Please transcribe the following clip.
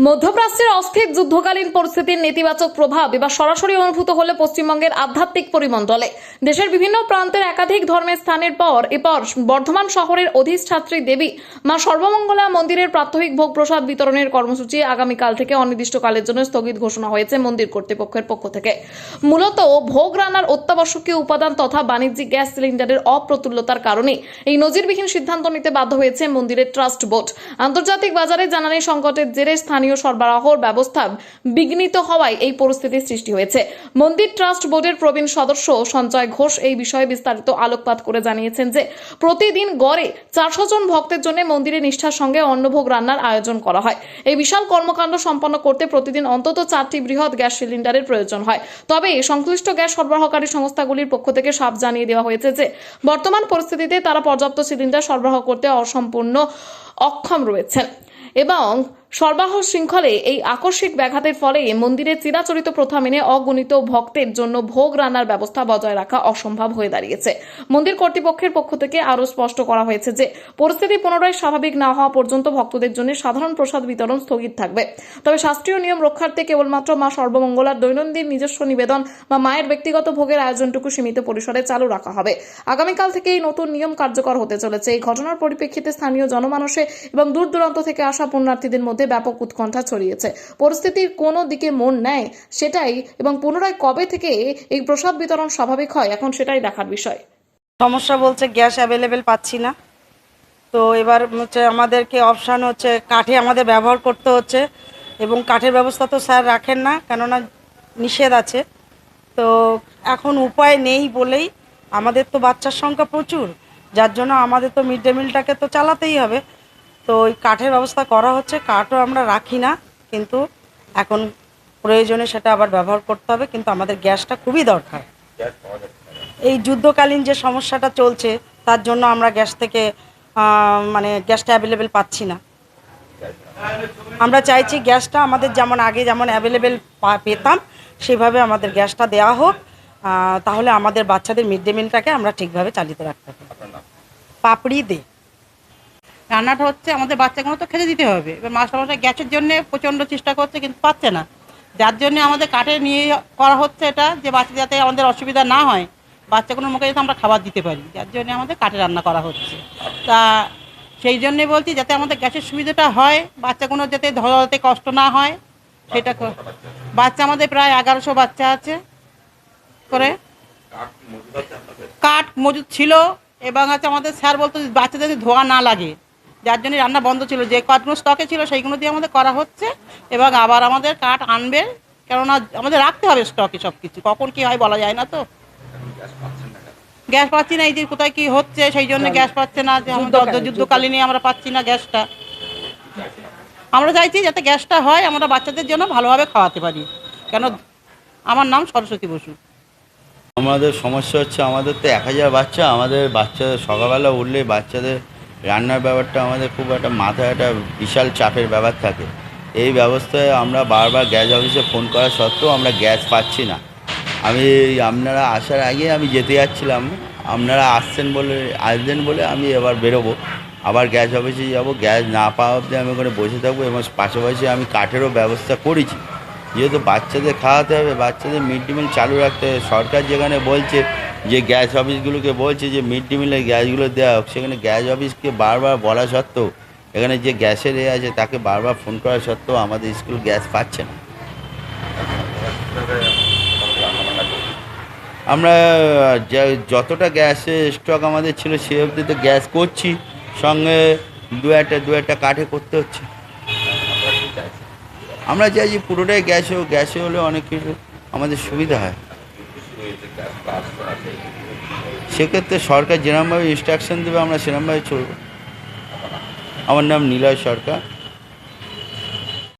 মধ্যপ্রাচ্যের অস্থির যুদ্ধকালীন পরিস্থিতির নেতিবাচক প্রভাব এবার সরাসরি অনুভূত হলে পশ্চিমবঙ্গের আধ্যাত্মিক পরিমণ্ডলে। দেশের বিভিন্ন প্রান্তের একাধিক ধর্মের স্থানের পর এরপর বর্ধমান শহরের অধিষ্ঠাত্রী দেবী মা সর্বমঙ্গলা মন্দিরের প্রাত্যহিক ভোগ প্রসাদ বিতরণের কর্মসূচি আগামীকাল থেকে অনির্দিষ্টকালের জন্য স্থগিত ঘোষণা হয়েছে মন্দির কর্তৃপক্ষের পক্ষ থেকে। মূলত ভোগ রান্নার অত্যাবশ্যকীয় উপাদান তথা বাণিজ্যিক গ্যাস সিলিন্ডারের অপ্রতুল্যতার কারণে এই নজিরবিহীন সিদ্ধান্ত নিতে বাধ্য হয়েছে মন্দিরের ট্রাস্ট বোর্ড। আন্তর্জাতিক বাজারে জ্বালানি সংকটের জেরে স্থানীয় সরবরাহর ব্যবস্থা বিঘ্নিত হওয়ায় এই পরিস্থিতির সৃষ্টি হয়েছে। মন্দির ট্রাস্ট বোর্ডের প্রবীণ সদস্য সঞ্জয় ঘোষ এই বিষয়ে বিস্তারিত আলোকপাত করে জানিয়েছেন যে প্রতিদিন গড়ে 400 জন ভক্তের জন্য মন্দিরে নিষ্ঠার সঙ্গে অন্নভোগ রান্নার আয়োজন করা হয়। এই বিশাল কর্মকাণ্ড সম্পন্ন করতে প্রতিদিন অন্তত 4টি বৃহৎ গ্যাস সিলিন্ডারের প্রয়োজন হয়। তবে সংশ্লিষ্ট গ্যাস সরবরাহকারী সংস্থাগুলির পক্ষ থেকে সাফ জানিয়ে দেওয়া হয়েছে যে বর্তমান পরিস্থিতিতে তারা পর্যাপ্ত সিলিন্ডার সরবরাহ করতে অক্ষম রয়েছেন এবং সরবরাহ শৃঙ্খলে এই আকস্মিক ব্যাঘাতের ফলে মন্দিরের চিরাচরিত প্রথা মেনে অগণিত ভক্তের জন্য ভোগ রান্নার ব্যবস্থা বজায় রাখা অসম্ভব হয়ে দাঁড়িয়েছে। মন্দির কর্তৃপক্ষের পক্ষ থেকে আরও স্পষ্ট করা হয়েছে যে পরিস্থিতি পুনরায় স্বাভাবিক না হওয়া পর্যন্ত ভক্তদের জন্য সাধারণ প্রসাদ বিতরণ স্থগিত থাকবে। তবে শাস্ত্রীয় নিয়ম রক্ষার্থে কেবলমাত্র মা সর্বমঙ্গলার দৈনন্দিন নিজস্ব নিবেদন বা মায়ের ব্যক্তিগত ভোগের আয়োজনটুকু সীমিত পরিসরে চালু রাখা হবে। আগামীকাল থেকে এই নতুন নিয়ম কার্যকর হতে চলেছে। এই ঘটনার পরিপ্রেক্ষিতে স্থানীয় জনমানসে এবং দূর দূরান্ত থেকে আসা পুণ্যার্থীদের মধ্যে ব্যাপক উৎকণ্ঠা ছড়িয়েছে। পরিস্থিতির কোন দিকে মন নেয় সেটাই এবং পুনরায় কবে থেকে এই প্রসাদ বিতরণ স্বাভাবিক হয় এখন সেটাই দেখার বিষয়। সমস্যা বলছে গ্যাস অ্যাভেলেবেল পাচ্ছি না, তো এবার হচ্ছে আমাদেরকে অপশান হচ্ছে কাঠে আমাদের ব্যবহার করতে হচ্ছে এবং কাঠের ব্যবস্থা তো স্যার রাখেন না, কেননা নিষেধ আছে। তো এখন উপায় নেই বলেই আমাদের তো বাচ্চার সংখ্যা প্রচুর, যার জন্য আমাদের তো মিড ডে মিলটাকে তো চালাতেই হবে। তো ওই কাঠের ব্যবস্থা করা হচ্ছে, কাঠও আমরা রাখি না, কিন্তু এখন প্রয়োজনে সেটা আবার ব্যবহার করতে হবে, কিন্তু আমাদের গ্যাসটা খুবই দরকার। এই যুদ্ধকালীন যে সমস্যাটা চলছে তার জন্য আমরা গ্যাস থেকে গ্যাসটা অ্যাভেলেবেল পাচ্ছি না। আমরা চাইছি গ্যাসটা আমাদের যেমন আগে যেমন অ্যাভেলেবেল পেতাম সেভাবে আমাদের গ্যাসটা দেওয়া হোক, তাহলে আমাদের বাচ্চাদের মিড ডে মিলটাকে আমরা ঠিকভাবে চালিত রাখতে পারি। পাপড়ি দে রান্নাটা হচ্ছে আমাদের বাচ্চাগুলো তো খেতে দিতে হবে। এবার মাস্টারমশাই গ্যাসের জন্য প্রচণ্ড চেষ্টা করছে কিন্তু পাচ্ছে না, যার জন্য আমাদের কাঠে নিয়ে করা হচ্ছে এটা, যে বাচ্চা যাতে আমাদের অসুবিধা না হয়, বাচ্চাগুলোর মুখে যাতে আমরা খাবার দিতে পারি, যার জন্য আমাদের কাঠে রান্না করা হচ্ছে। তা সেই জন্যে বলছি যাতে আমাদের গ্যাসের সুবিধাটা হয়, বাচ্চাগুলো যাতে ধরাতে কষ্ট না হয় সেটা। বাচ্চা আমাদের প্রায় 1100 বাচ্চা আছে করে, কাঠ মজুদ ছিল এবং হচ্ছে আমাদের স্যার বলতো বাচ্চাদের ধোয়া না লাগে, যার জন্য রান্না বন্ধ ছিল। যে কাঠগুলো স্টকে ছিল সেইগুলো দিয়ে আমাদের করা হচ্ছে এবং আবার আমাদের কাঠ আনবে, কেননা আমাদের রাখতে হবে স্টকে সব কিছু, কখন কী হয় বলা যায় না। তো গ্যাস পাচ্ছি না, এই যে কোথায় কী হচ্ছে সেই জন্য গ্যাস পাচ্ছে না, যে আমাদের যুদ্ধকালীনে আমরা পাচ্ছি না গ্যাসটা। আমরা চাইছি যাতে গ্যাসটা হয়, আমরা বাচ্চাদের জন্য ভালোভাবে খাওয়াতে পারি। কেন, আমার নাম সরস্বতী বসু। আমাদের সমস্যা হচ্ছে আমাদের তো 1000 বাচ্চা, আমাদের বাচ্চাদের সকালবেলা উঠলে বাচ্চাদের রান্নার ব্যাপারটা আমাদের খুব একটা মাথায় একটা বিশাল চাপের ব্যাপার থাকে। এই ব্যবস্থায় আমরা বারবার গ্যাস অফিসে ফোন করা সত্ত্বেও আমরা গ্যাস পাচ্ছি না। আপনারা আসার আগে আমি যেতে যাচ্ছিলাম, আপনারা আসবেন বলে আমি এবার বেরোবো, আবার গ্যাস অফিসে যাব। গ্যাস না পাওয়া অবধি আমি ওখানে বসে থাকবো এবং পাশাপাশি আমি কাঠেরও ব্যবস্থা করেছি, যেহেতু বাচ্চাদের খাওয়াতে হবে, বাচ্চাদের মিড ডে মিল চালু রাখতে হবে। সরকার যেখানে বলছে যে গ্যাস অফিসগুলোকে বলছে যে মিড ডে মিলের গ্যাসগুলো দেওয়া হোক, সেখানে গ্যাস অফিসকে বারবার বলা সত্ত্বেও, এখানে যে গ্যাসের আছে তাকে বারবার ফোন করা সত্ত্বেও আমাদের স্কুল গ্যাস পাচ্ছে না। আমরা যতটা গ্যাসের স্টক আমাদের ছিল সে অবধি তো গ্যাস করছি, সঙ্গে দু একটা কাঠে করতে হচ্ছে। আমরা চাইছি পুরোটাই গ্যাসে হলে অনেক কিছু আমাদের সুবিধা হয়। সেক্ষেত্রে সরকার যেরকমভাবে ইনস্ট্রাকশন দেবে আমরা সেরকমভাবে চলব। আমার নাম নিলয় সরকার।